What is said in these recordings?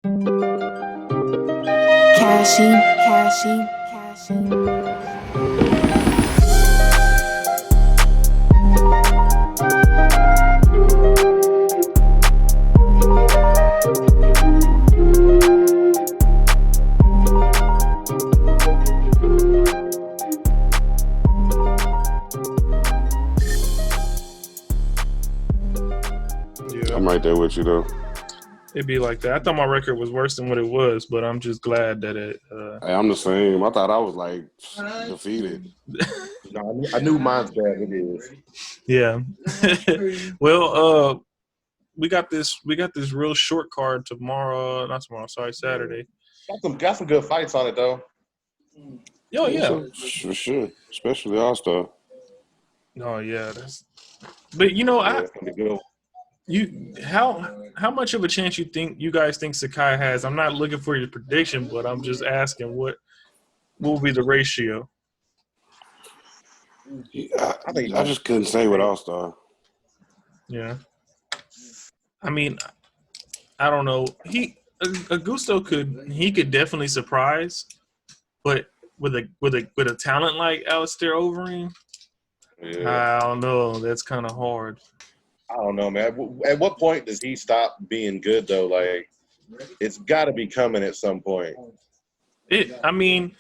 Cashie. I'm right there with you though. It'd be like that. I thought my record was worse than what it was, but I'm just glad that it. Hey, I'm the same. I thought I was like defeated. No, I knew mine's bad. It is. Yeah. Well, we got this real short card tomorrow. Not tomorrow. Sorry, Saturday. Got some good fights on it though. Oh yeah. For sure. Especially All-Star. Oh yeah. But you know, Yeah, it's gonna be good. How much of a chance you guys think Sakai has? I'm not looking for your prediction, but I'm just asking what will be the ratio? Yeah, I just couldn't say with All-Star. Yeah. I mean, I don't know. Augusto could definitely surprise, but with a talent like Alistair Overeem, I don't know. That's kind of hard. I don't know, man. At what point does he stop being good though? Like, it's got to be coming at some point. I mean,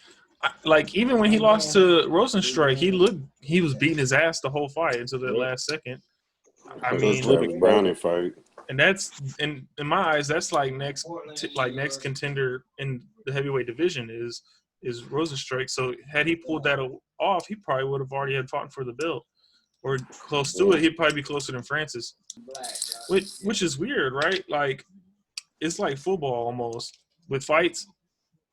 like even when he lost to Rosenstrike, he was beating his ass the whole fight until the last second. I mean, Travis Browning fight. And that's in my eyes, that's like next contender in the heavyweight division is Rosenstrike. So had he pulled that off, he probably would have already had fought for the belt or close to it. He'd probably be closer than Francis, which is weird, right? Like it's like football almost with fights.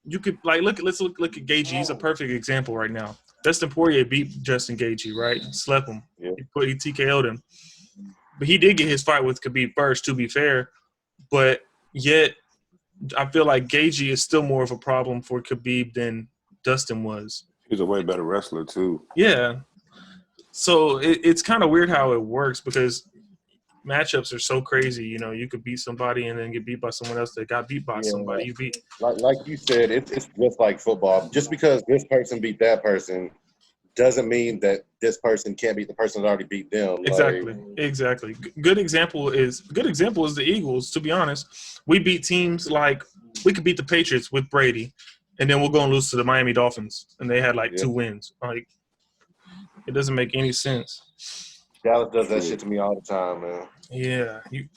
You could like let's look at Gaethje. He's a perfect example right now. Dustin Poirier beat Justin Gaethje, right? Slept him. Yeah. He TKO'd him. But he did get his fight with Khabib first, to be fair. But yet, I feel like Gaethje is still more of a problem for Khabib than Dustin was. He's a way better wrestler, too. Yeah. So it's kind of weird how it works because matchups are so crazy. You know, you could beat somebody and then get beat by someone else that got beat by somebody you beat. Like you said, it's just like football. Just because this person beat that person doesn't mean that this person can't beat the person that already beat them. Exactly. Good example is the Eagles. To be honest, we beat teams like we could beat the Patriots with Brady, and then we'll go and lose to the Miami Dolphins, and they had like 2 wins. Like it doesn't make any sense. Dallas does that shit to me all the time, man. Yeah, you're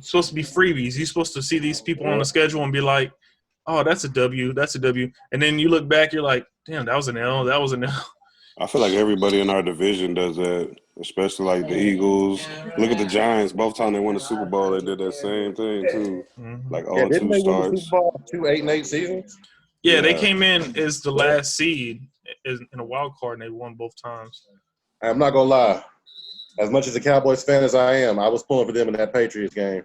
supposed to be freebies. You're supposed to see these people on the schedule and be like, "Oh, that's a W, that's a W," and then you look back, you're like, "Damn, that was an L, that was an L." I feel like everybody in our division does that, especially like the Eagles. Look at the Giants. Both times they won the Super Bowl, they did that same thing too. Like all didn't 2 they starts. win the Super Bowl 2 8-8 seasons? Yeah, they came in as the last seed in a wild card, and they won both times. I'm not gonna lie. As much as a Cowboys fan as I am, I was pulling for them in that Patriots game.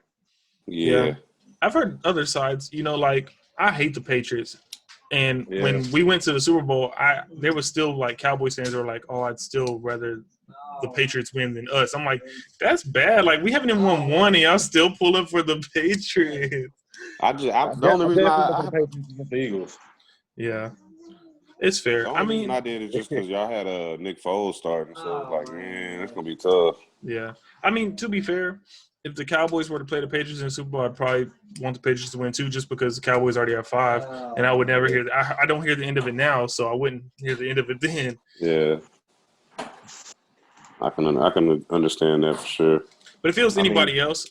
Yeah. I've heard other sides. You know, like I hate the Patriots. And when we went to the Super Bowl, there was still like Cowboys fans were like, "Oh, I'd still rather the Patriots win than us." I'm like, that's bad. Like we haven't even won one, and y'all still pulling for the Patriots. The only reason the Eagles. Yeah, it's fair. The only reason I did is just because y'all had Nick Foles starting, so it's like, man, it's gonna be tough. Yeah, I mean, to be fair, if the Cowboys were to play the Patriots in the Super Bowl, I'd probably want the Patriots to win too, just because the Cowboys already have 5, and I would never hear. I don't hear the end of it now, so I wouldn't hear the end of it then. Yeah, I can understand that for sure. But if it was anybody else,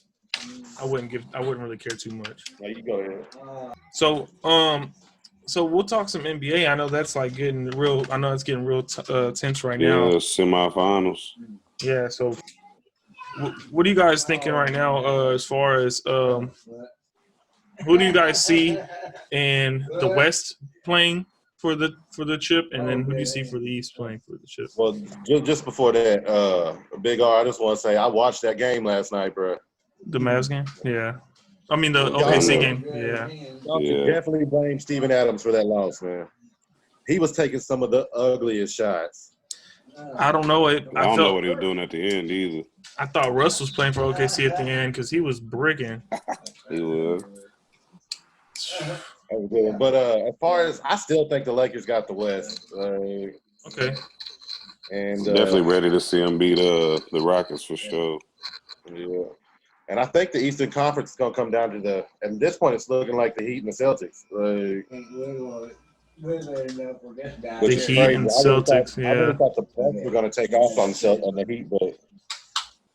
I wouldn't really care too much. Yeah, you go ahead. So we'll talk some NBA. I know that's like getting real. I know it's getting real tense right now. Yeah, semifinals. Yeah. So, what are you guys thinking right now as far as who do you guys see in the West playing for the chip, and then who do you see for the East playing for the chip? Well, just before that, Big R, I just want to say I watched that game last night, bro. The Mavs game? Yeah. I mean the OKC game. Yeah. You definitely blame Steven Adams for that loss, man. He was taking some of the ugliest shots. I don't know. I don't know what he was doing at the end either. I thought Russ was playing for OKC at the end because he was bricking. He was. was a good one. But as far as I still think the Lakers got the West. Okay. And Definitely ready to see them beat the Rockets for sure. Yeah. And I think the Eastern Conference is going to come down to at this point, it's looking like the Heat and the Celtics. The Which is Heat crazy. and Celtics, I really yeah. thought the Bucks were going to take off on the Heat, but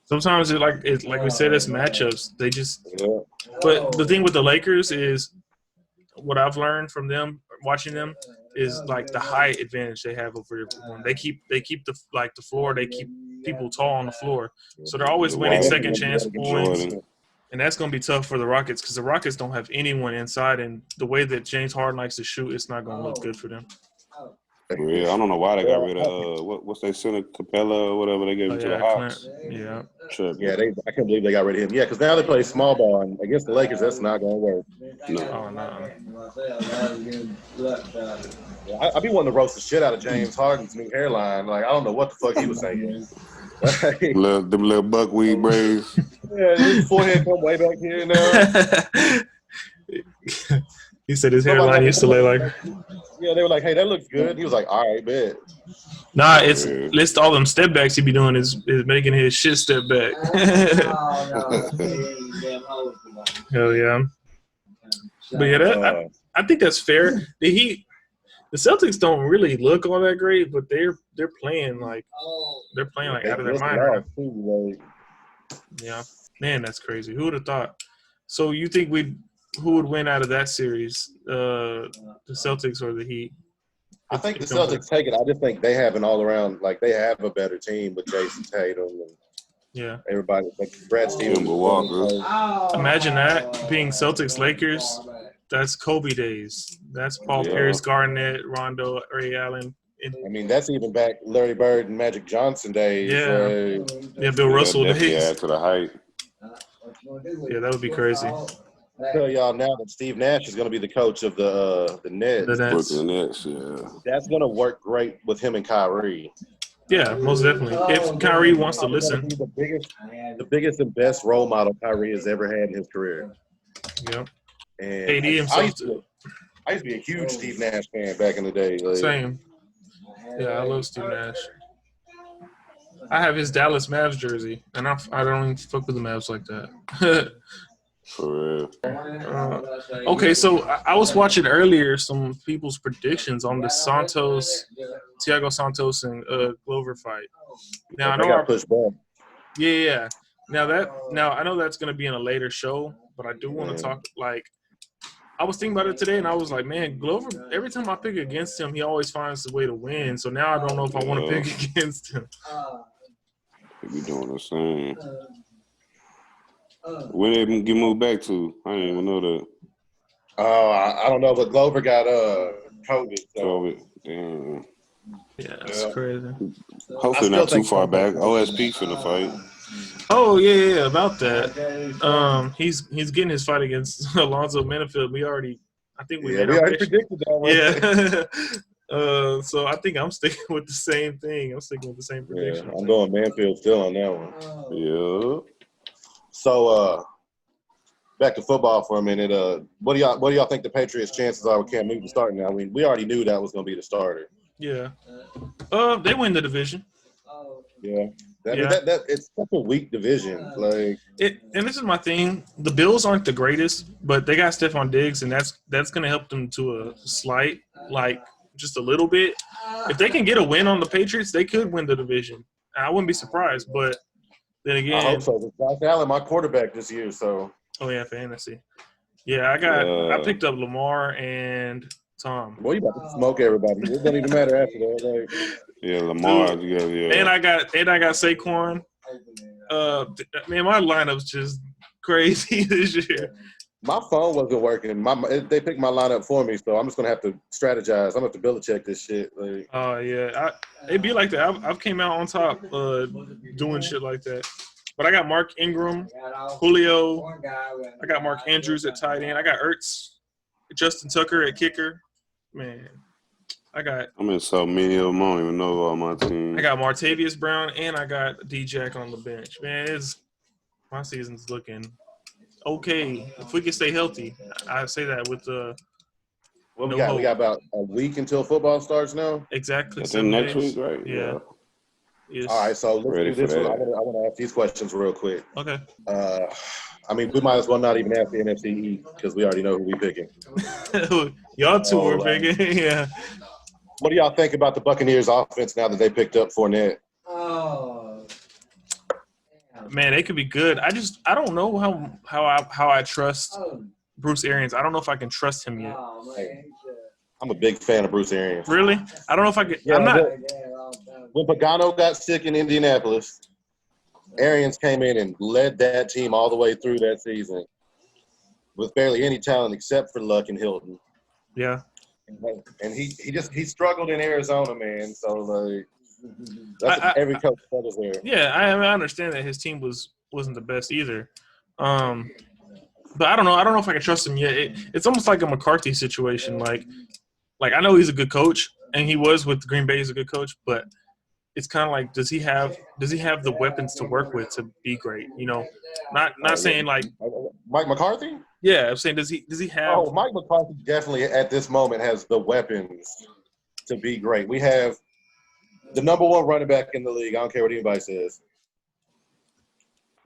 Sometimes like we said, it's matchups. They just. yeah. But the thing with the Lakers is, what I've learned from them watching them is like the height advantage they have over everyone. They keep the floor. They keep people tall on the floor, so they're always winning second chance points. And that's going to be tough for the Rockets because the Rockets don't have anyone inside, and the way that James Harden likes to shoot, it's not going to look good for them. For real. I don't know why they got rid of what's they center Capella or whatever they gave him to the Hawks. Yeah. Yeah, I can't believe they got rid of him. Yeah, because now they play small ball, and against the Lakers, that's not going to work. No. Oh no. Yeah, I be wanting to roast the shit out of James Harden's new hairline. Like, I don't know what the fuck he was saying. Them little buckwheat braids. Yeah, his forehead come way back here now. He said his hairline used to lay like. Yeah, they were like, "Hey, that looks good." He was like, "All right, bet." Nah, it's all them step backs he be doing is making his shit step back. Hell yeah. But yeah, I think that's fair. The Celtics don't really look all that great, but they're playing like out of their mind right now. Yeah, man, that's crazy. Who would have thought? So you think who would win out of that series? The Celtics or the Heat? I think the Celtics take it. I just think they have an all-around, like they have a better team with Jason Tatum and everybody. Like Brad Stevens. Imagine that being Celtics Lakers. That's Kobe days. That's Paul Pierce, Garnett, Rondo, Ray Allen. I mean, that's even back Larry Bird and Magic Johnson days. Yeah, Bill Russell days. Yeah, to the height. Yeah, that would be crazy. I tell y'all now that Steve Nash is going to be the coach of the Nets. The Nets. Brooklyn Nets, yeah. That's going to work great with him and Kyrie. Yeah, most definitely. If Kyrie wants to listen. The biggest and best role model Kyrie has ever had in his career. Yep. And AD himself. I used to be a huge Steve Nash fan back in the day. Like, same. Yeah, I love Steve Nash. I have his Dallas Mavs jersey, and I don't even fuck with the Mavs like that. For real. Okay, so I was watching earlier some people's predictions on the Thiago Santos and Glover fight. Now I know got pushed back. Yeah. Now I know that's gonna be in a later show, but I do want to talk like. I was thinking about it today, and I was like, man, Glover, every time I pick against him, he always finds a way to win. So now I don't know if I want to pick against him. He be doing the same. When they even get moved back to? I didn't even know that. Oh, I don't know, but Glover got COVID. So. COVID. Damn. Yeah, that's crazy. Hopefully not too far back. OSP finna fight. Oh yeah, about that. He's getting his fight against Alonzo Menifield. I think we already predicted that one. Yeah. So I think I'm sticking with the same thing. I'm sticking with the same prediction. Yeah, I'm going Manfield still on that one. Yeah. So back to football for a minute. What do y'all think the Patriots' chances are with Cam Newton starting now? I mean, we already knew that was going to be the starter. Yeah. They win the division. Yeah. It's such a weak division. Like and this is my thing. The Bills aren't the greatest, but they got Stephon Diggs, and that's going to help them to a slight, like just a little bit. If they can get a win on the Patriots, they could win the division. I wouldn't be surprised, but then again, I hope so. Josh Allen, my quarterback this year. So. Oh yeah, fantasy. Yeah, I picked up Lamar and Tom. Boy, you about to smoke everybody. It doesn't even matter after that. Like. Yeah, Lamar. Yeah. And I got Saquon. Man, my lineup's just crazy this year. My phone wasn't working. They picked my lineup for me, so I'm just gonna have to strategize. I'm gonna have to Belichick this shit. Like. Oh yeah, it'd be like that. I've came out on top doing shit like that. But I got Mark Ingram, Julio. I got Mark Andrews at tight end. I got Ertz, Justin Tucker at kicker. Man, I'm in so many of them. I don't even know all my team. I got Martavius Brown and I got D-Jack on the bench. Man, my season's looking okay. If we can stay healthy, I say that with What we no got? hope. We got about a week until football starts now. Exactly I 7 think next days. week, right? Yeah. Yes. All right, so let's Ready do for this one. that. I want to ask these questions real quick. Okay. I mean, we might as well not even ask the NFC East because we already know who we picking. Y'all two Oh, were big. Yeah. What do y'all think about the Buccaneers offense now that they picked up Fournette? Man, they could be good. I don't know how I trust Bruce Arians. I don't know if I can trust him yet. Hey, I'm a big fan of Bruce Arians. Really? I don't know if I could. Yeah, I'm not. when Pagano got sick in Indianapolis, Arians came in and led that team all the way through that season with barely any talent except for Luck and Hilton. Yeah. And he struggled in Arizona, man. So like that's every coach struggles there. Yeah, I understand that his team wasn't the best either. But I don't know. I don't know if I can trust him yet. It's almost like a McCarthy situation. Like I know he's a good coach, and he was with Green Bay as a good coach, but it's kind of like does he have the weapons to work with to be great? You know, not saying like Mike McCarthy. Yeah, I'm saying does he have? Oh, Mike McCarthy definitely at this moment has the weapons to be great. We have the number one running back in the league. I don't care what anybody says.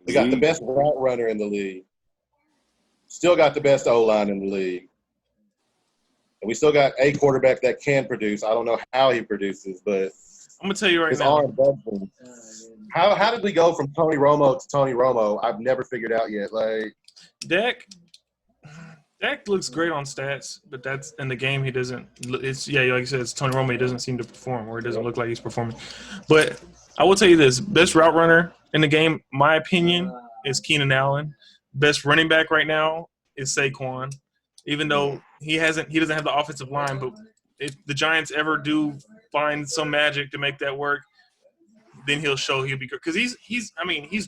We got the best route runner in the league. Still got the best O-line in the league. And we still got a quarterback that can produce. I don't know how he produces, but I'm gonna tell you right his now. arm does. How did we go from Tony Romo to Tony Romo? I've never figured out yet. Like Dak looks great on stats, but that's in the game he doesn't. It's like you said, it's Tony Romo. He doesn't seem to perform, or he doesn't look like he's performing. But I will tell you this: best route runner in the game, my opinion, is Keenan Allen. Best running back right now is Saquon, even though he doesn't have the offensive line. But if the Giants ever do find some magic to make that work, then he'll be good because he's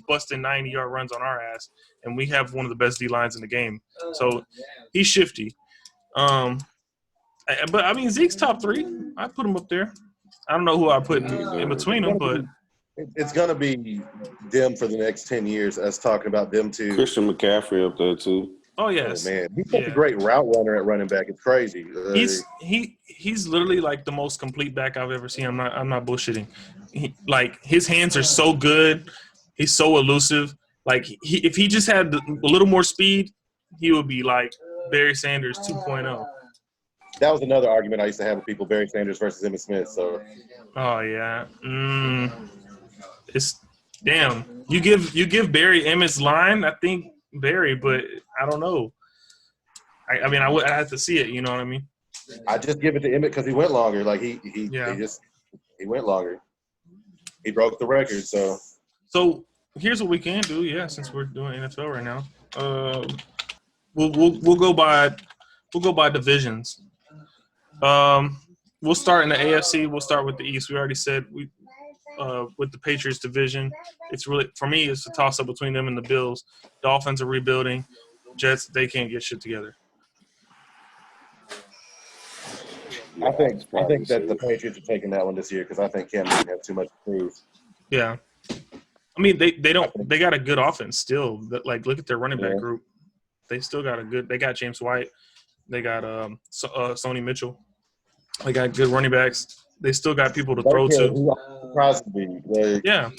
busting 90-yard runs on our ass, and we have one of the best D lines in the game. So he's shifty. But I mean Zeke's top 3. I put him up there. I don't know who I put in between them, but it's gonna be them for the next 10 years. Us talking about them too. Christian McCaffrey up there too. oh yes, Oh, man, he's such a great route runner at running back. It's crazy. He's literally like the most complete back I've ever seen. I'm not bullshitting. His hands are so good. He's so elusive. Like if he just had a little more speed, he would be like Barry Sanders 2.0. That was another argument I used to have with people: Barry Sanders versus Emmitt Smith. So, oh yeah, it's damn. You give Barry Emmett's line, I think Barry, but I don't know. I have to see it. You know what I mean? I just give it to Emmett because he went longer. Like he went longer. He broke the record. So here's what we can do. Yeah, since we're doing NFL right now, we'll go by divisions. We'll start in the AFC. We'll start with the East. We already said with the Patriots division, it's really for me it's a toss up between them and the Bills. Dolphins are rebuilding. Jets, they can't get shit together. I think that the Patriots are taking that one this year because I think Cam Newton has too much to prove. Yeah, I mean they got a good offense still. Like look at their running back group. They still got they got James White. They got Sony Mitchell. They got good running backs. They still got people to throw to. Yeah,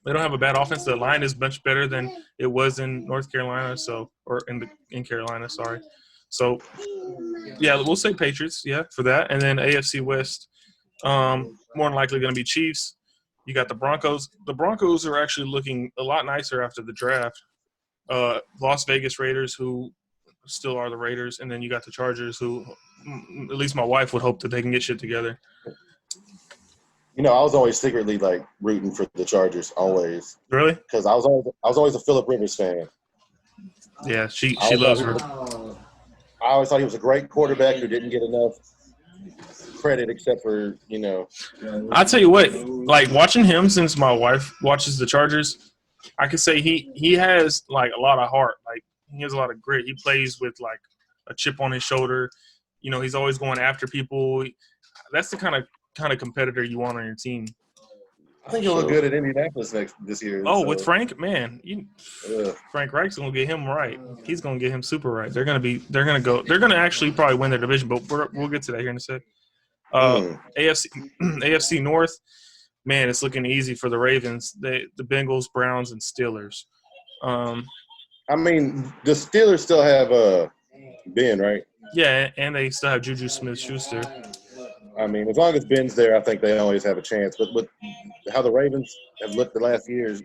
they don't have a bad offense. The line is much better than it was in North Carolina. In Carolina. Sorry. So yeah, we'll say Patriots. Yeah, for that, and then AFC West. More than likely going to be Chiefs. You got the Broncos. The Broncos are actually looking a lot nicer after the draft. Las Vegas Raiders, who still are the Raiders, and then you got the Chargers, who at least my wife would hope that they can get shit together. You know, I was always secretly like rooting for the Chargers, always. Really? Because I was always a Phillip Rivers fan. Yeah, she loves her. I always thought he was a great quarterback who didn't get enough credit except for, you know. I'll tell you what, like watching him since my wife watches the Chargers, I could say he has like a lot of heart. Like he has a lot of grit. He plays with like a chip on his shoulder. You know, he's always going after people. That's the kind of competitor you want on your team. I think he'll look good at Indianapolis this year. Oh, so. with Frank, man, Frank Reich's gonna get him right. He's gonna get him super right. They're gonna actually probably win their division, but we'll get to that here in a sec. AFC North, man, it's looking easy for the Ravens. The Bengals, Browns, and Steelers. I mean, the Steelers still have Ben, right? Yeah, and they still have Juju Smith-Schuster. I mean, as long as Ben's there, I think they always have a chance. But with how the Ravens have looked the last years,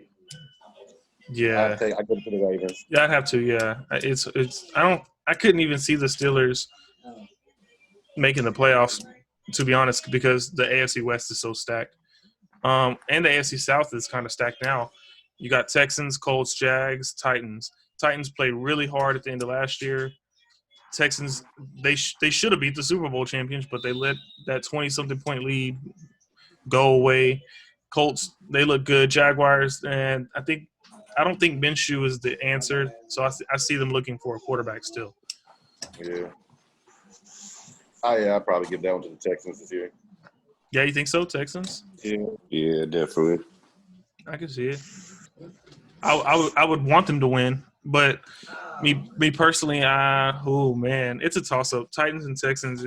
yeah, I go to the Ravens. Yeah, I'd have to. Yeah, I couldn't even see the Steelers making the playoffs, to be honest, because the AFC West is so stacked. And the AFC South is kind of stacked now. You got Texans, Colts, Jags, Titans. Titans played really hard at the end of last year. Texans, they should have beat the Super Bowl champions, but they let that 20-something point lead go away. Colts, they look good. Jaguars, and I don't think Minshew is the answer, so I see them looking for a quarterback still. Yeah. I'll probably give that one to the Texans this year. Yeah, you think so, Texans? Yeah, definitely. I can see it. I would want them to win, but me personally, man, it's a toss-up. Titans and Texans,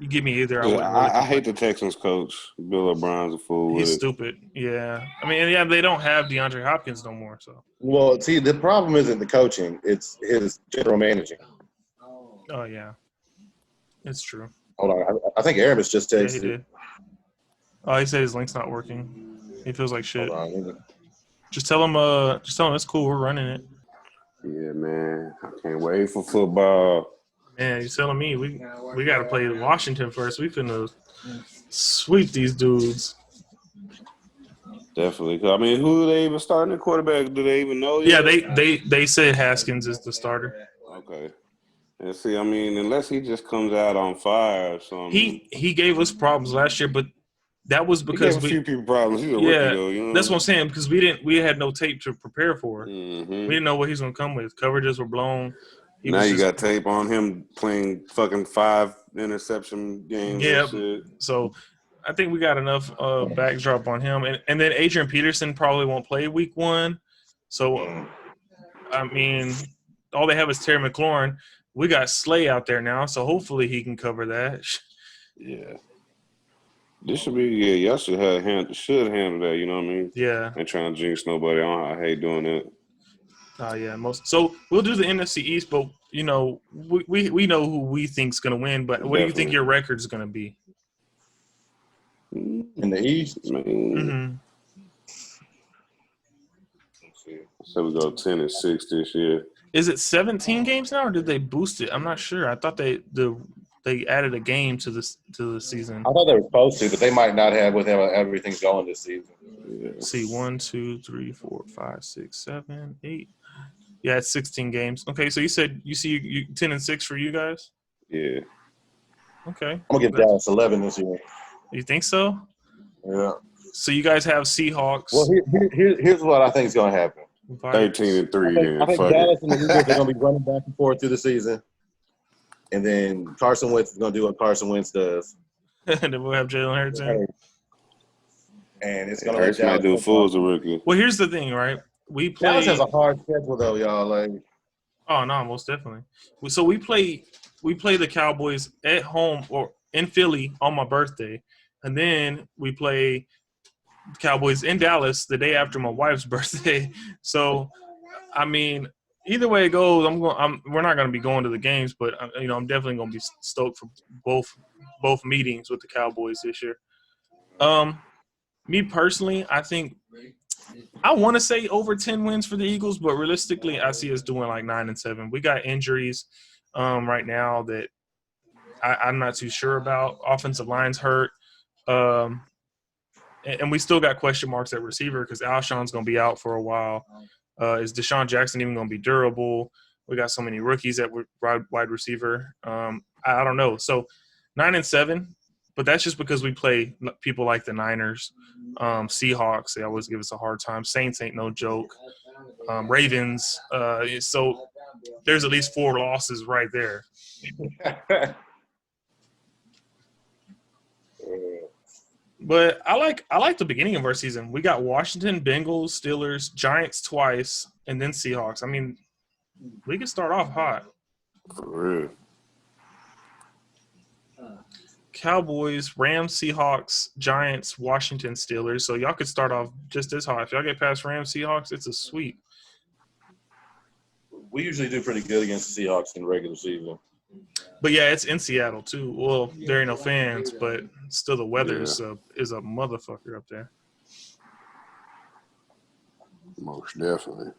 you give me either. I hate the Texans coach. Bill O'Brien's a fool with it. He's stupid. Yeah. I mean, yeah, they don't have DeAndre Hopkins no more. So. Well, see, the problem isn't the coaching; it's his general managing. Oh yeah, it's true. Hold on, I think Aramis just texted. Yeah, he did. Oh, he said his link's not working. He feels like shit. Hold on, Just tell him it's cool. We're running it. Yeah, man. I can't wait for football. Man, you're telling me we got to play Washington first. We finna sweep these dudes. Definitely. I mean, who are they even starting at quarterback? Do they even know yet? Yeah, they said Haskins is the starter. Okay. And see, I mean, unless he just comes out on fire or something. He gave us problems last year, but that was because he gave a few people problems. He's a rookie, though, you know? That's what I'm saying, because we had no tape to prepare for. Mm-hmm. We didn't know what he's gonna come with. Coverages were blown. Now you got tape on him playing fucking 5 interception games. Yeah. And shit. So I think we got enough backdrop on him, and then Adrian Peterson probably won't play week 1. So I mean, all they have is Terry McLaurin. We got Slay out there now, so hopefully he can cover that. Yeah. This should be y'all should handle that, you know what I mean? Yeah. Ain't trying to jinx nobody. I hate doing that. Yeah, so we'll do the NFC East, but you know, we know who we think's gonna win, but what do you think your record's gonna be? In the East? Mm-hmm. So we go 10-6 this year. Is it 17 games now, or did they boost it? I'm not sure. I thought they added a game to the season. I thought they were supposed to, but they might not have with everything going this season. Yeah. See, 1, 2, 3, 4, 5, 6, 7, 8. Yeah, it's 16 games. Okay, so you said you 10-6 for you guys? Yeah. Okay. I'm gonna give Dallas 11 this year. You think so? Yeah. So you guys have Seahawks. Well, here's what I think is gonna happen. 13-3. I think Dallas and the Eagles are going to be running back and forth through the season. And then Carson Wentz is going to do what Carson Wentz does. And then we'll have Jalen Hurts in. And it's going to Hurts might do a fool as a rookie. Well, here's the thing, right? We play. Dallas has a hard schedule, though, y'all. Like, oh no, most definitely. So we play the Cowboys at home or in Philly on my birthday, and then we play Cowboys in Dallas the day after my wife's birthday. So, I mean, either way it goes, we're not going to be going to the games, but I'm definitely going to be stoked for both meetings with the Cowboys this year. Me personally, I think I want to say over 10 wins for the Eagles, but realistically, I see us doing like 9-7. We got injuries right now that I'm not too sure about. Offensive line's hurt. And we still got question marks at receiver because Alshon's going to be out for a while. Is Deshaun Jackson even going to be durable? We got so many rookies at wide receiver. I don't know. So 9-7, but that's just because we play people like the Niners, Seahawks. They always give us a hard time. Saints ain't no joke. Ravens. So there's at least 4 losses right there. But I like the beginning of our season. We got Washington, Bengals, Steelers, Giants twice, and then Seahawks. I mean, we can start off hot. For real. Cowboys, Rams, Seahawks, Giants, Washington, Steelers. So y'all could start off just as hot. If y'all get past Rams, Seahawks, it's a sweep. We usually do pretty good against the Seahawks in the regular season. But yeah, it's in Seattle too. Well, there ain't no fans, but still the weather is a motherfucker up there. Most definitely.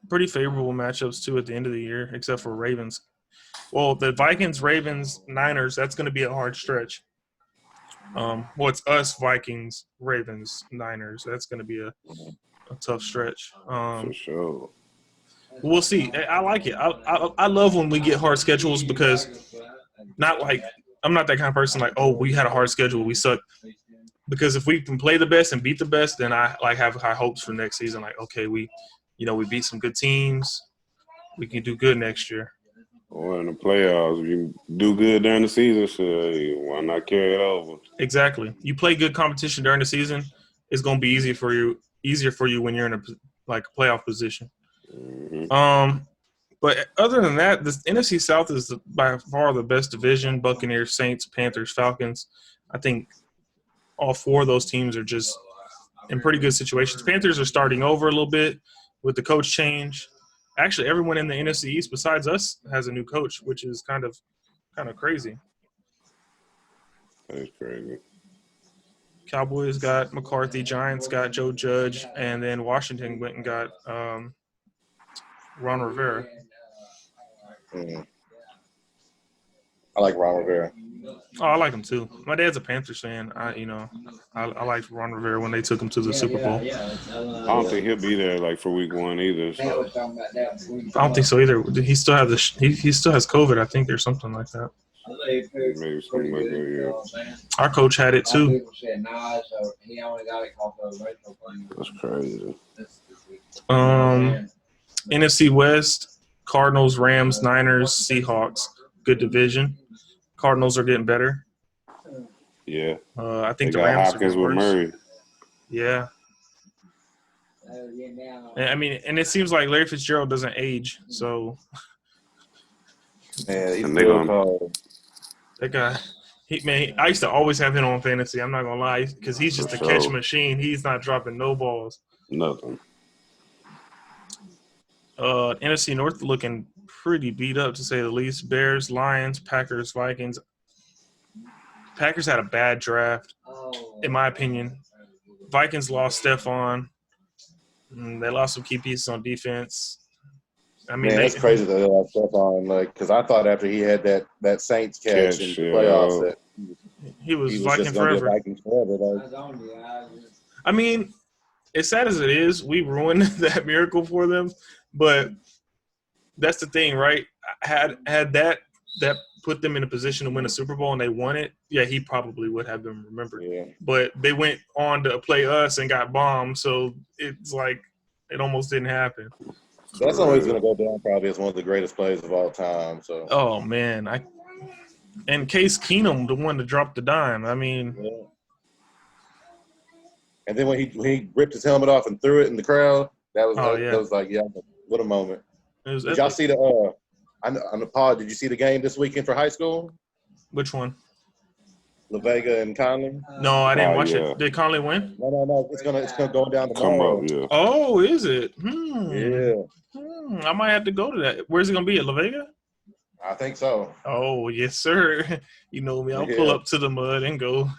Pretty favorable matchups too at the end of the year, except for Ravens. Well, the Vikings, Ravens, Niners, that's going to be a hard stretch. It's us, Vikings, Ravens, Niners. That's going to be a tough stretch. For sure. We'll see. I like it. I love when we get hard schedules because not like I'm not that kind of person like, oh, we had a hard schedule, we suck. Because if we can play the best and beat the best, then I like have high hopes for next season. Like, okay, we beat some good teams. We can do good next year. Or in the playoffs, if you do good during the season, so why not carry it over? Exactly. You play good competition during the season, it's going to be easier for you when you're in a playoff position. Mm-hmm. But other than that, the NFC South is by far the best division. Buccaneers, Saints, Panthers, Falcons. I think all four of those teams are just in pretty good situations. Panthers are starting over a little bit with the coach change. Actually, everyone in the NFC East besides us has a new coach, which is kind of crazy. That is crazy. Cowboys got McCarthy, Giants got Joe Judge, and then Washington went and got Ron Rivera. I like Ron Rivera. Oh, I like him too. My dad's a Panthers fan. I liked Ron Rivera when they took him to the Super Bowl. I don't think he'll be there for week one either. So. I don't think so either. He still has he still has COVID, I think, or something like that. Maybe something like that, yeah. Our coach had it too. That's crazy. NFC West, Cardinals, Rams, Niners, Seahawks. Good division. Cardinals are getting better. Yeah. I think they the got Rams Hopkins are with worse. Murray. Yeah. I mean, and it seems like Larry Fitzgerald doesn't age, so. Man, he's And still cold. That guy, I used to always have him on fantasy. I'm not gonna lie, because he's just a catch machine. He's not dropping no balls. Nothing. NFC North looking pretty beat up to say the least. Bears, Lions, Packers, Vikings. Packers had a bad draft, in my opinion. Vikings lost Stephon. They lost some key pieces on defense. I mean, that's crazy that they lost Stephon. Because I thought after he had that Saints catch in the playoffs that he was Viking just gonna be forever. Vikings forever. I mean, as sad as it is, we ruined that miracle for them. But that's the thing, right? Had that put them in a position to win a Super Bowl and they won it, yeah, he probably would have been remembered. Yeah. But they went on to play us and got bombed, so it's like it almost didn't happen. That's always going to go down probably as one of the greatest plays of all time. So. Oh man, and Case Keenum, the one to drop the dime. I mean. Yeah. And then when he ripped his helmet off and threw it in the crowd, that was like, yeah, what a moment. Did y'all see the on the pod? Did you see the game this weekend for high school? Which one? La Vega and Conley. No, I didn't watch it. Did Conley win? No. It's gonna go down tomorrow. Yeah. Oh, is it? Yeah. I might have to go to that. Where's it gonna be? At La Vega? I think so. Oh yes, sir. You know me. I'll pull up to the mud and go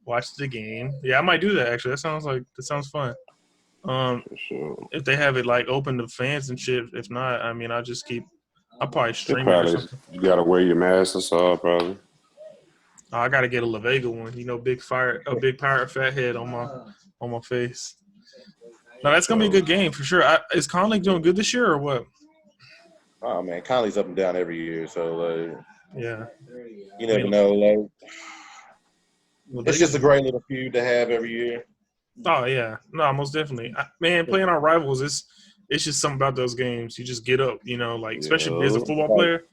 watch the game. Yeah, I might do that actually. That sounds fun. For sure. If they have it open to fans and shit. If not, I mean, I'll probably stream it or something. You gotta wear your mask and stuff, probably. I gotta get a La Vega one. Big pirate fat head on my face. No, that's gonna be a good game for sure. Is Conley doing good this year or what? Oh man, Conley's up and down every year, so yeah, you never know. It's just a great little feud to have every year. Oh yeah, no, most definitely. Playing our rivals, it's just something about those games. You just get up, especially as a football player.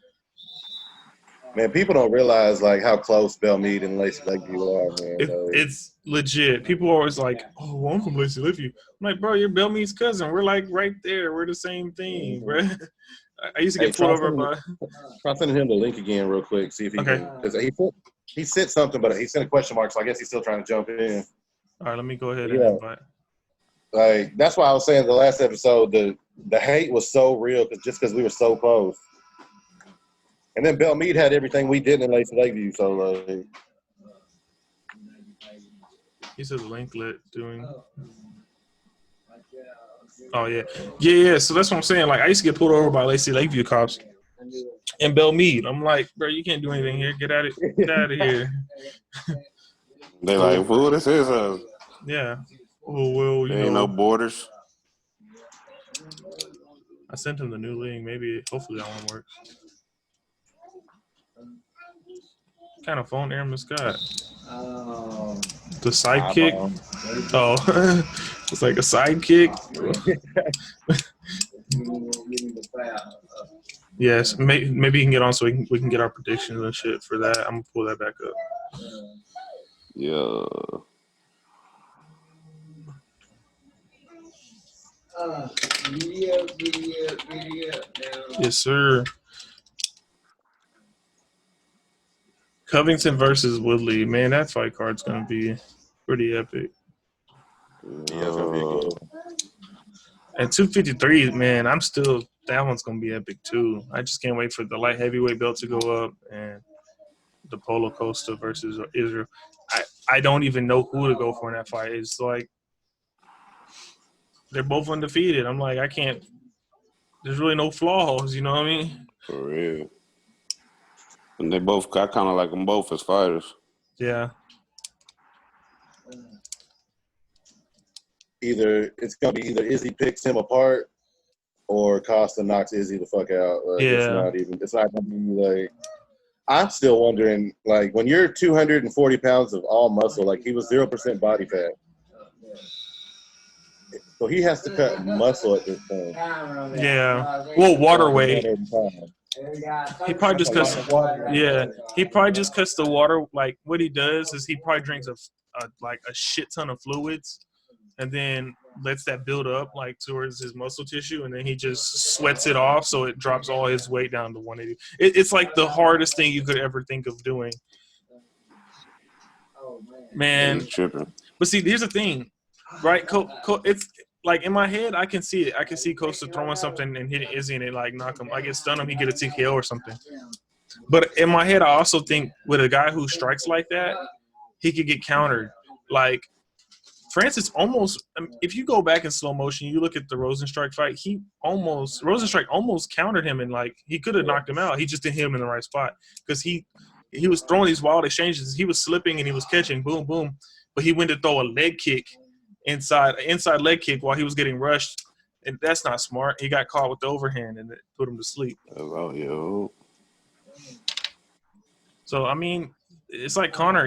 Man, people don't realize like how close Belmead and Lacey Lakeview are, man. It's legit. People are always like, "Oh, well, I'm from Lacey Lakeview." I'm like, "Bro, you're Belmead's cousin. We're like right there. We're the same thing, bro." I used to get pulled over by. Try sending him the link again real quick. See if he can, because he sent something, but he sent a question mark. So I guess he's still trying to jump in. All right, let me go ahead and invite. Like that's why I was saying the last episode, the hate was so real because we were so close. And then Belmead had everything we didn't in Lacey Lakeview, so like. He said the link lit doing. Oh yeah. So that's what I'm saying. Like I used to get pulled over by Lacey Lakeview cops and Belmead. I'm like, bro, you can't do anything here. Get out of here. They like, fool, this is a. Yeah. Oh well, there ain't no borders. I sent him the new link. Hopefully that one works. What kind of phone Aramis got? The sidekick? Oh, it's like a sidekick. Yes, maybe he can get on so we can get our predictions and shit for that. I'm gonna pull that back up. Yeah. Yes, sir. Covington versus Woodley. Man, that fight card's gonna be pretty epic. Yeah, it's gonna be good. And 253, man, that one's gonna be epic too. I just can't wait for the light heavyweight belt to go up and the Polo Costa versus Israel. I don't even know who to go for in that fight. It's like they're both undefeated. I'm like, I can't. There's really no flaws. You know what I mean? For real. And I kind of like them both as fighters. Yeah. It's gonna be either Izzy picks him apart or Costa knocks Izzy the fuck out. Like, yeah. It's not gonna be like. I'm still wondering, like, when you're 240 pounds of all muscle, like he was 0% body fat. So he has to cut muscle at this point. Yeah. Well, water weight. He probably just cuts. Yeah, he probably just cuts the water. Like what he does is he probably drinks a shit ton of fluids, and then lets that build up like towards his muscle tissue, and then he just sweats it off, so it drops all his weight down to 180. It's like the hardest thing you could ever think of doing. Man, tripping. But see, here's the thing, right? It's like in my head, I can see it. I can see Costa throwing something and hitting Izzy and it like knock him. I get stun him, he get a TKO or something. But in my head, I also think with a guy who strikes like that, he could get countered. Like Francis almost, if you go back in slow motion, you look at the Rosenstrike fight, Rosenstrike almost countered him and like he could have knocked him out. He just didn't hit him in the right spot because he was throwing these wild exchanges. He was slipping and he was catching, boom, boom. But he went to throw a leg kick inside leg kick while he was getting rushed. And that's not smart. He got caught with the overhand and it put him to sleep. Oh, yo. So, I mean, it's like Connor,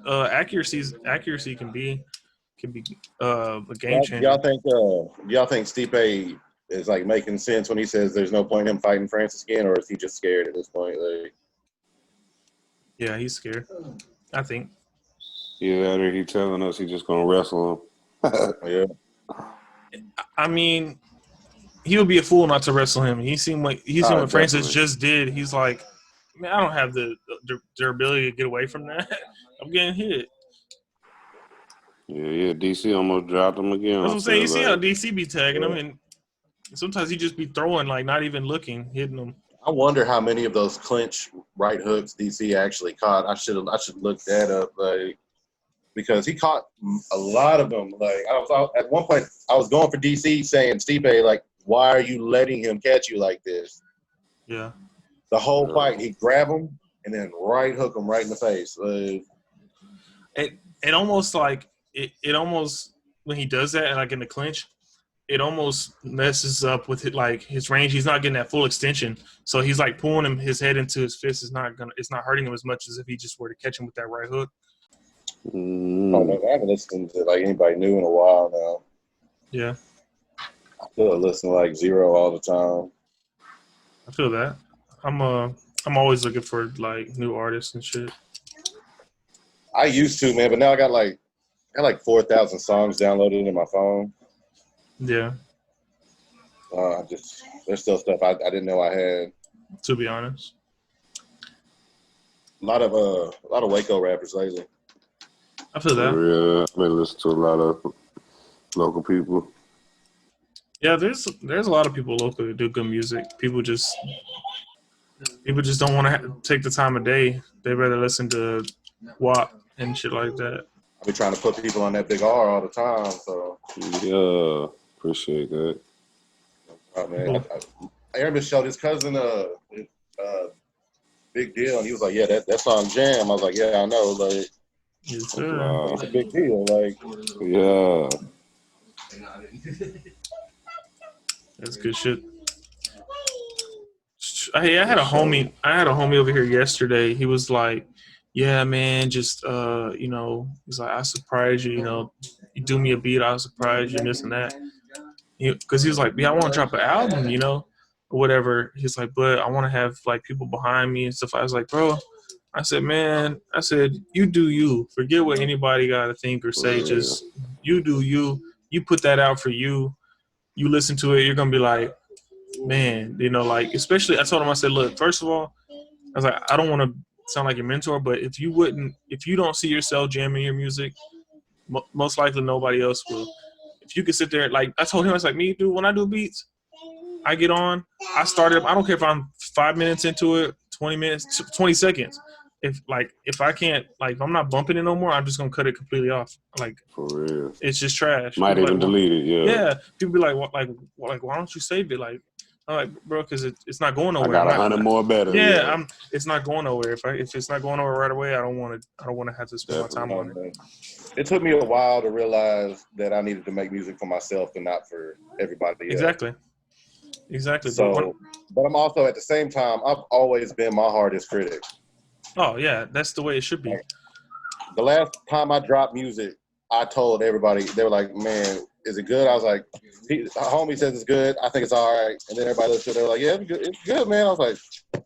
accuracy can be a game changer. Y'all think Stipe is like making sense when he says there's no point in him fighting Francis again, or is he just scared at this point? Like, yeah, he's scared. I think. Either that or he telling us he's just gonna wrestle him. Yeah. I mean, he would be a fool not to wrestle him. He seemed what Francis just did. He's like, man, I don't have the durability to get away from that. I'm getting hit. Yeah. DC almost dropped him again. That's what I'm saying. You see how DC be tagging him, and sometimes he just be throwing, like, not even looking, hitting him. I wonder how many of those clinch right hooks DC actually caught. I should look that up, like, because he caught a lot of them. Like, at one point, I was going for DC saying, Stipe, like, why are you letting him catch you like this? Yeah. The whole fight, he grab him and then right hook him right in the face. Like, it almost like it almost when he does that, like in the clinch, it almost messes up with it, like his range. He's not getting that full extension, so he's like pulling his head into his fist. It's not hurting him as much as if he just were to catch him with that right hook. I haven't listened to like anybody new in a while now. Yeah, I feel listen to like Zero all the time. I feel that. I'm I'm always looking for like new artists and shit. I used to, man, but now I got like 4,000 songs downloaded in my phone. Yeah, There's still stuff I didn't know I had. to be honest. A lot of Waco rappers lately. I feel For that. real, I've been listening to a lot of local people. Yeah, there's a lot of people locally that do good music. People just don't want to take the time of day. They rather listen to WAP and shit like that. I be trying to put people on that big R all the time. So Yeah, appreciate that. man, Aaron just showed his cousin Big Deal, and he was like, "Yeah, that song Jam." I was like, "Yeah, I know." Like, Yes, sir. Wow. it's a big deal. Like, Yeah. That's good shit. Hey, I had a homie over here yesterday. He was like, "Yeah, man, just you know," he's like, "I surprise you. You know, you do me a beat, I'll surprise you, and this and that." Because he was like, "Yeah, I want to drop an album, you know, or whatever." He's like, "But I want to have like people behind me and stuff." I was like, "Bro," I said, "Man," I said, "You do you. Forget what anybody got to think or say. Just you do you. You put that out for you. You listen to it. You're gonna be like." Man, you know, like, especially, I told him, I said, look, first of all, I was like, I don't want to sound like your mentor, but if you don't see yourself jamming your music, most likely nobody else will. If you could sit there, like, I told him, I was like, me, dude, when I do beats, I get on, I start it, I don't care if I'm 5 minutes into it, 20 minutes, 20 seconds. If I can't, like, if I'm not bumping it no more, I'm just going to cut it completely off. Like, For real. it's just trash. Might People even like, delete it, yeah. Yeah. People be like, why don't you save it? Like, I'm like, bro, because it's not going nowhere. I got 100 more better. Yeah, it's not going nowhere. If it's not going nowhere right away, I don't want to have to spend my time on it. It took me a while to realize that I needed to make music for myself and not for everybody else. Exactly. So, but I'm also at the same time, I've always been my hardest critic. Oh yeah, that's the way it should be. The last time I dropped music, I told everybody, they were like, "Man, is it good?" I was like, "Homie says it's good. I think it's all right." And then everybody listened to it. They were like, "Yeah, it's good, man." I was like,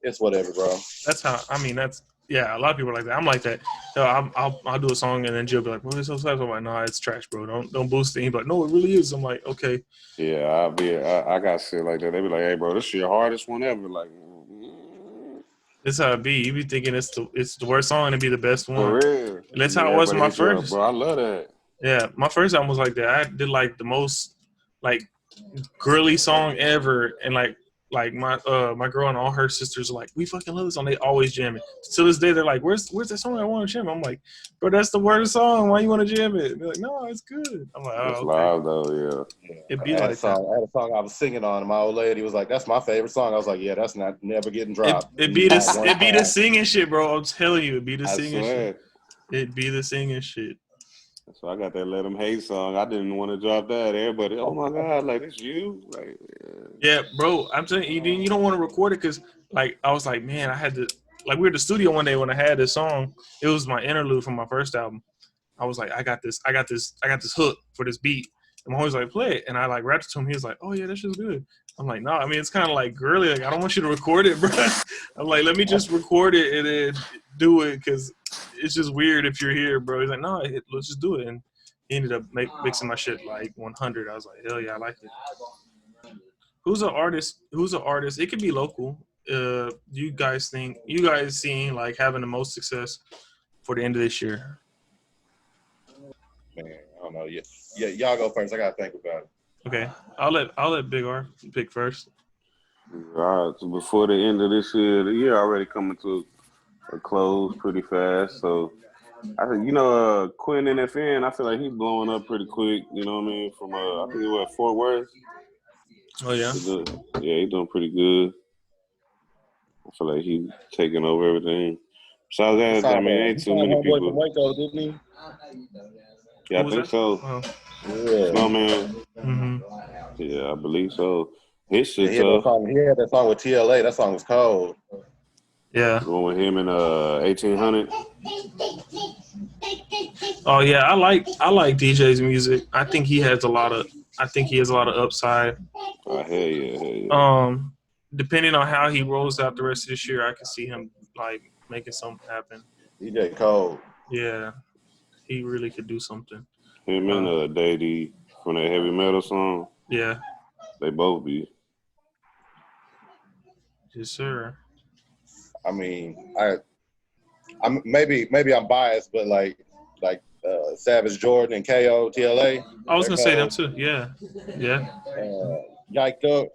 "It's whatever, bro." That's how. I mean, that's yeah. A lot of people are like that. I'm like that. So I'll do a song and then Jill be like, "Well, it's so sad." I'm like, "No, it's trash, bro. Don't boost it." He's like, "No, it really is." I'm like, "Okay." Yeah, I got shit like that. They be like, "Hey, bro, this is your hardest one ever." Like, That's how it be. You be thinking it's the worst song and it be the best one. for real. And that's how it was my first. Bro, I love that. Yeah, my first album was like that. I did like the most like girly song ever, and like my girl and all her sisters are like, we fucking love this song. They always jam it. To this day, they're like, where's that song I want to jam? I'm like, bro, that's the worst song. Why you want to jam it? And they're like, no, it's good. I'm like, oh, It's okay. live though, yeah. It'd be I had like that. I had a song I was singing on, and my old lady was like, "That's my favorite song." I was like, "Yeah, that's not never getting dropped." It be the singing shit, bro. I'm telling you, it'd be the I singing swear. shit. It'd be the singing shit. So I got that Let 'Em Hate song. I didn't want to drop that. Everybody, oh my God, like it's you, like Yeah, bro. I'm telling you, you don't want to record it because, like, I was like, man, I had to. Like, we were at the studio one day when I had this song. It was my interlude from my first album. I was like, I got this hook for this beat. And my homie was like, play it. And I like rapped it to him. He was like, oh yeah, that shit's good. I'm like, no, I mean, it's kind of like girly. Like, I don't want you to record it, bro. I'm like, let me just record it and then do it because it's just weird if you're here, bro. He's like, no, let's just do it. And he ended up mixing my shit like 100. I was like, hell yeah, I liked it. Who's an artist? It could be local. You guys seeing like having the most success for the end of this year? Man, I don't know. Yeah, y'all go first. I gotta think about it. Okay, I'll let Big R pick first. all right. So before the end of this year, the year already coming to a close pretty fast. So I think Quinn NFN, I feel like he's blowing up pretty quick. You know what I mean? From I think he was at Fort Worth. Oh yeah. Yeah, he's doing pretty good. I feel like he's taking over everything. Besides that, I mean, ain't too many people. From Waco, didn't he? Yeah, I think so. Oh. Yeah. Snowman. Mm-hmm. Yeah, I believe so. His shit He had that song with TLA. That song was cold. Yeah. Going with him in 1800. Oh yeah, I like DJ's music. I think he has a lot of upside. Oh hell yeah. depending on how he rolls out the rest of this year, I can see him like making something happen. DJ Cole. Yeah, he really could do something. Him and Daddy from that heavy metal song. Yeah. They both be. Yes, sir. I mean, I'm maybe I'm biased, but like Savage Jordan and KO TLA. I was gonna say them too. Yeah. Yiked up.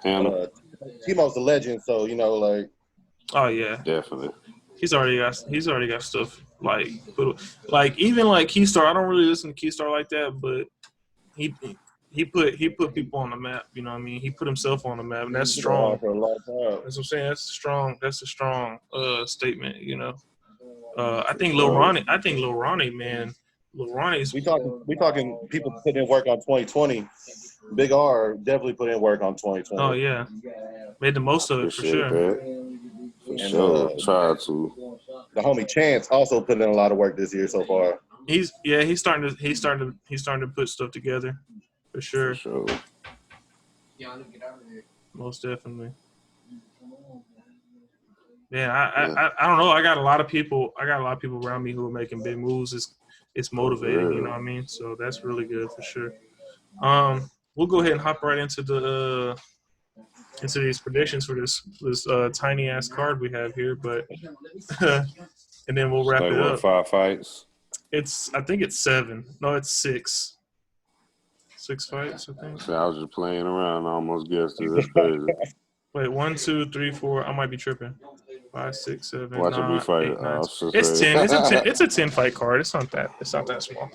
Hannah. Timo's a legend, so like. Oh yeah. Definitely. He's already got stuff like even like Keystar. I don't really listen to Keystar like that, but he put people on the map. You know what I mean? He put himself on the map, and that's strong. For a long time. That's what I'm saying. That's a strong statement. You know. I think Lil Ronnie, man. Lil Ronnie's. We talking people put in work on 2020. Big R definitely put in work on 2020. Oh yeah, made the most of it for sure. For sure. Try to. The homie Chance also put in a lot of work this year so far. He's starting to put stuff together for sure. For sure. Most definitely. Man, I don't know. I got a lot of people around me who are making big moves. It's motivating, you know what I mean? So that's really good for sure. We'll go ahead and hop right into these predictions for this tiny ass card we have here, but and then we'll wrap it up. 5 fights. I think it's 7. No, it's 6. 6 fights, I think. So I was just playing around. I almost guessed it. That's crazy. Wait, 1, 2, 3, 4. I might be tripping. 5, 6, 7. Watch it be fight. 8, 9. It's 10. It's a 10 fight card. It's not that small.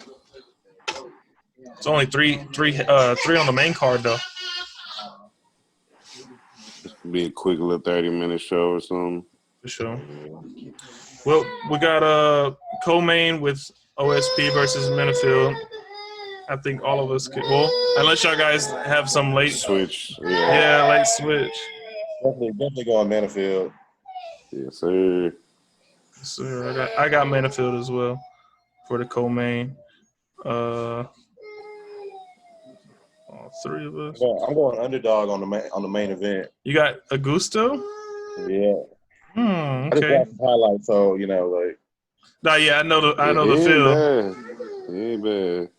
It's only three on the main card though. Be a quick little 30-minute show or something. For sure. Well, we got co-main with OSP versus Minifield. I think all of us could. Well, unless y'all guys have some late switch. Yeah, late switch. Definitely going Minifield. Yes, sir. Yes, sir. I got Minifield as well for the co-main. All 3 of us. I'm going underdog on the main event. You got Augusto? Yeah. Okay. I just watched some highlights, so like. Nah, yeah, I know the feel. He ain't bad.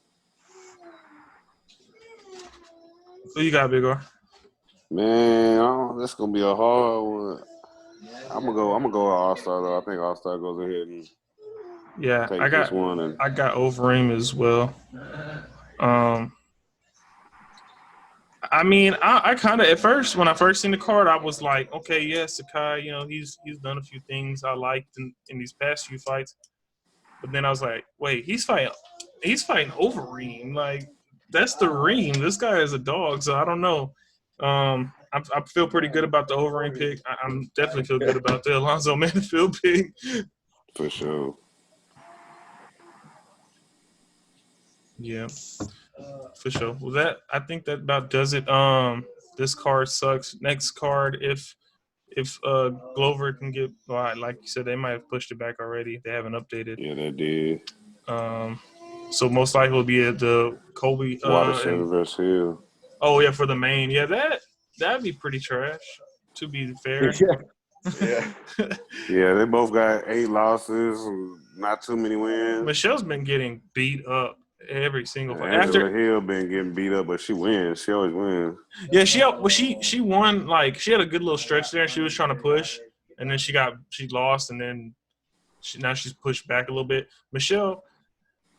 Who you got, Big R? Man, that's gonna be a hard one. I'm gonna go with All-Star though. I think All-Star goes ahead and take this one. I got Overeem as well. I mean, I kind of at first when I first seen the card, I was like, okay, yeah, Sakai, he's done a few things I liked in these past few fights, but then I was like, wait, he's fighting Overeem, like that's the Reem. This guy is a dog, so I don't know. I feel pretty good about the Overeem pick. I'm definitely feel good about the Alonzo Minifield pick. For sure. Yeah. For sure. Well, I think that about does it. This card sucks. Next card, if Glover can get, like you said, they might have pushed it back already. They haven't updated. Yeah, they did. So most likely will be the Kobe. Watershed versus Hill. Oh yeah, for the main. Yeah, that'd be pretty trash. To be fair. Yeah. Yeah, they both got 8 losses, not too many wins. Michelle's been getting beat up every single fight. Angela Hill been getting beat up, but she wins. She always wins. Yeah, she won. Like she had a good little stretch there. She was trying to push, and then she lost, and then now she's pushed back a little bit. Michelle,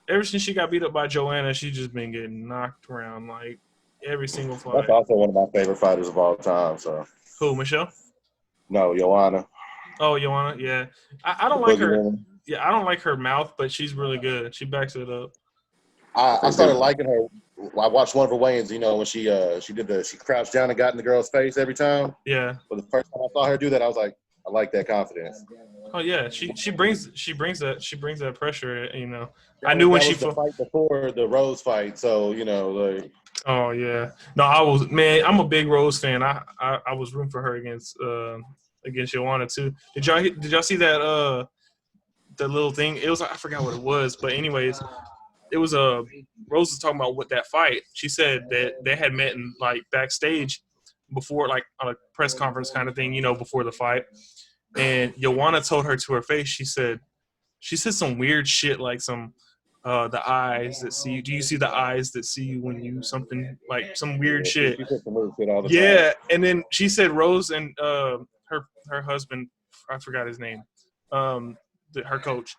ever since she got beat up by Joanna, she's just been getting knocked around like every single fight. That's also one of my favorite fighters of all time. So who, Michelle? No, Joanna. Oh, Joanna. Yeah, I don't like her. Yeah, I don't like her mouth, but she's really good. She backs it up. I started liking her. I watched one of her weigh-ins, when she crouched down and got in the girl's face every time. Yeah. But the first time I saw her do that, I was like, I like that confidence. Oh yeah, she brings that pressure. I knew when she fought fight before the Rose fight, so like. Oh yeah, no, I'm a big Rose fan. I was rooting for her against Joanna too. Did y'all see that the little thing? It was, I forgot what it was, but anyways. It was Rose was talking about what that fight. She said that they had met in like backstage before, like on a press conference kind of thing, you know, before the fight. And Joanna told her to her face, she said some weird shit like some the eyes that see you. Do you see the eyes that see you when you something like some weird shit? She said some weird shit all the time. Yeah, and then she said Rose and her husband, I forgot his name, her coach.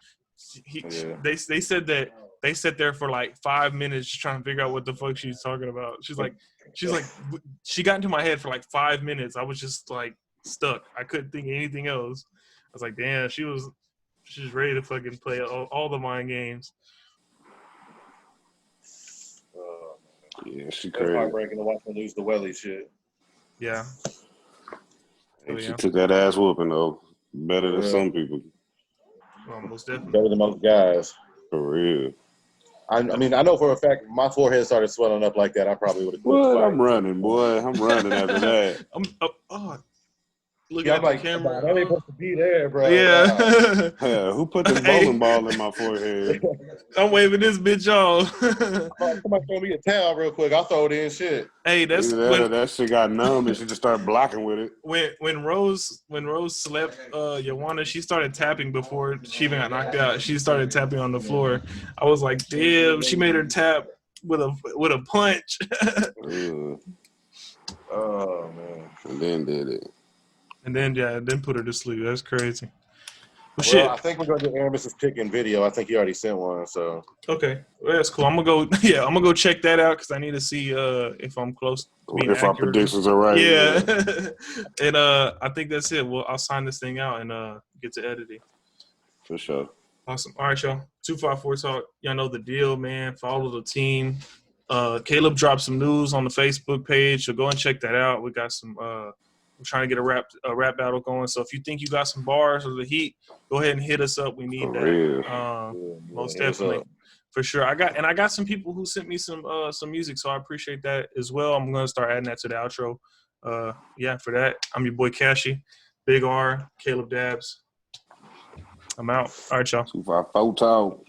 They said that they sat there for like 5 minutes trying to figure out what the fuck she's talking about. She's like, she got into my head for like 5 minutes. I was just like stuck. I couldn't think of anything else. I was like, damn, she's ready to fucking play all the mind games. Yeah, she That's crazy. heartbreaking to watch her lose the welly shit. Yeah. And she took that ass whooping though. Better than some people. Well, most definitely. Better than most guys. For real. I mean, I know for a fact my forehead started swelling up like that. I probably would have quit. What? I'm running, boy. I'm running after that. Looking at the camera. That ain't supposed to be there, bro. Yeah. Yeah, who put this bowling ball in my forehead? I'm waving this bitch off. Somebody throw me a towel real quick. I'll throw it in shit. Hey, that's that shit got numb and she just started blocking with it. When Rose slept, Joanna, she started tapping before she even got knocked out. She started tapping on the floor. I was like, damn, she made her tap with a punch. Oh man. And then did it. And then put her to sleep. That's crazy. Well, shit. I think we're gonna do Aramis's chicken video. I think he already sent one. So Okay, well, that's cool. I'm gonna go check that out because I need to see if I'm close to being if our accurate. predictions are right. Yeah. And I think that's it. Well, I'll sign this thing out and get to editing. For sure. Awesome. All right, y'all. 254 Talk. Y'all know the deal, man. Follow the team. Caleb dropped some news on the Facebook page, so go and check that out. We got some. I'm trying to get a rap battle going. So if you think you got some bars or the heat, go ahead and hit us up. We need that. Most definitely. For sure. I got some people who sent me some music, so I appreciate that as well. I'm gonna start adding that to the outro. For that. I'm your boy Cashie, Big R, Caleb Dabs. I'm out. All right, y'all. 254 Talk.